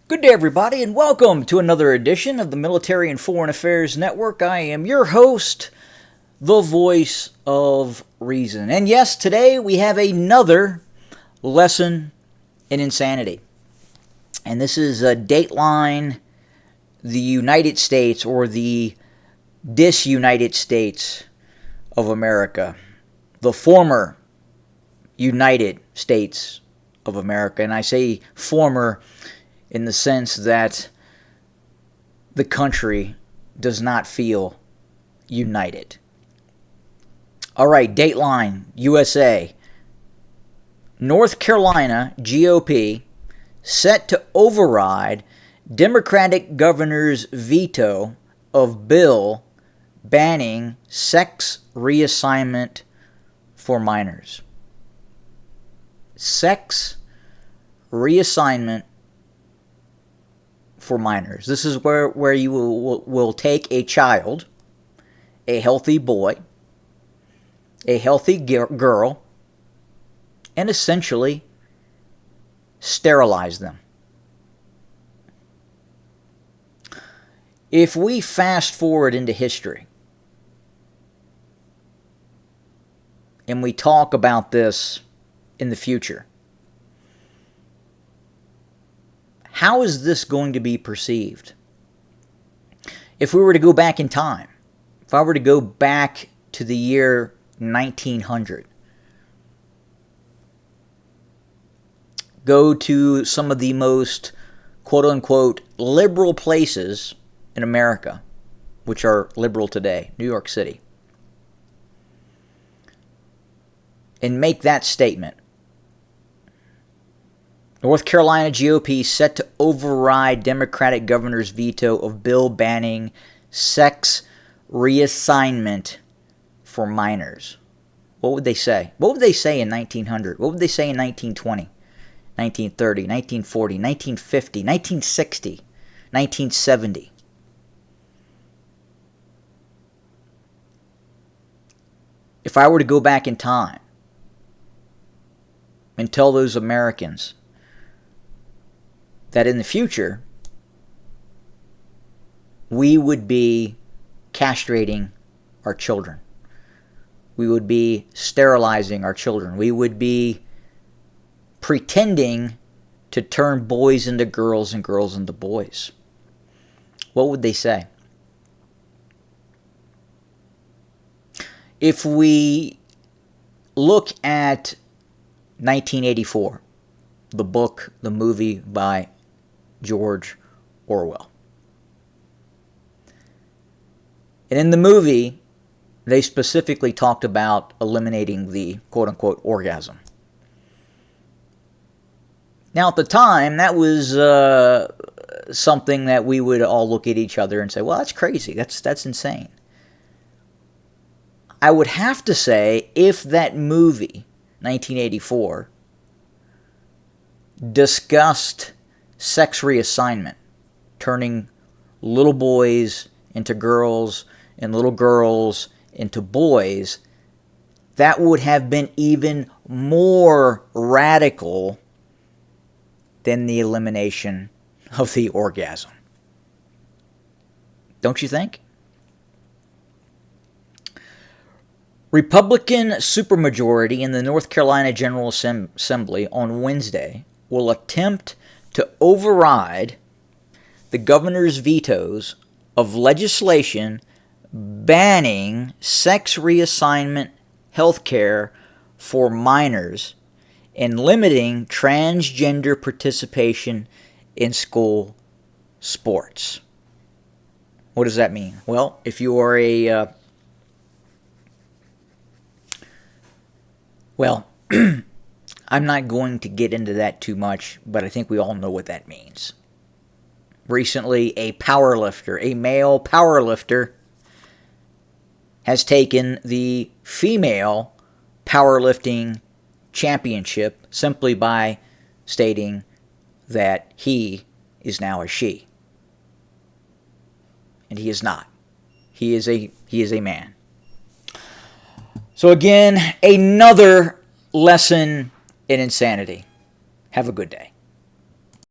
Good day, everybody, and welcome to another edition of the Military and Foreign Affairs Network. I am your host, the voice of reason. And yes, today we have another lesson in insanity. And this is a Dateline, the United States, or the disunited States of America, the former United States of America. And I say former in the sense that the country does not feel united. All right, Dateline, USA. North Carolina GOP set to override Democratic governor's veto of bill banning sex reassignment for minors. Sex reassignment for minors. This is where you will take a child, a healthy boy, a healthy girl, and essentially sterilize them. If we fast forward into history and we talk about this in the future, how is this going to be perceived? If we were to go back in time, if I were to go back to the year 1900, go to some of the most quote-unquote liberal places in America, which are liberal today, New York City, and make that statement. North Carolina GOP set to override Democratic governor's veto of bill banning sex reassignment for minors. What would they say? What would they say in 1900? What would they say in 1920, 1930, 1940, 1950, 1960, 1970? If I were to go back in time and tell those Americans that in the future, we would be castrating our children. We would be sterilizing our children. We would be pretending to turn boys into girls and girls into boys. What would they say? If we look at 1984, the book, the movie by George Orwell. And in the movie, they specifically talked about eliminating the quote-unquote orgasm. Now, at the time, that was something that we would all look at each other and say, well, that's crazy. That's insane. I would have to say, if that movie, 1984, discussed sex reassignment, turning little boys into girls and little girls into boys, that would have been even more radical than the elimination of the orgasm. Don't you think? Republican supermajority in the North Carolina General Assembly on Wednesday will attempt to override the governor's vetoes of legislation banning sex reassignment health care for minors and limiting transgender participation in school sports. What does that mean? Well, if you are I'm not going to get into that too much, but I think we all know what that means. Recently, a powerlifter, a male powerlifter, has taken the female powerlifting championship simply by stating that he is now a she. And he is not. He is a man. So again, another lesson in insanity. Have a good day.